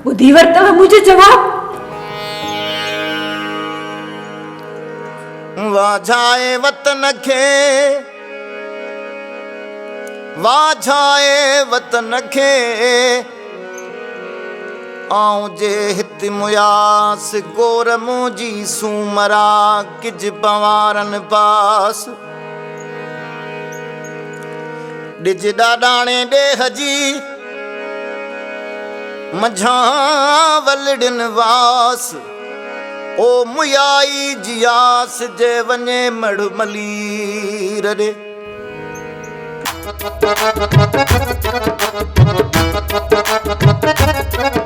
बुद्धिवर्ता मुझे जवाब। वाझाए वतन खे, वाझाए वतन खे, आऊं जे हित मुयास गोर मुंहिंजी सूमरा किज बवारन पास। डिज ॾाॾाणे ॾेह जी मझां वलड़िन वास, ओ मुयाई जियास जे वञे मड़ मलीर रे।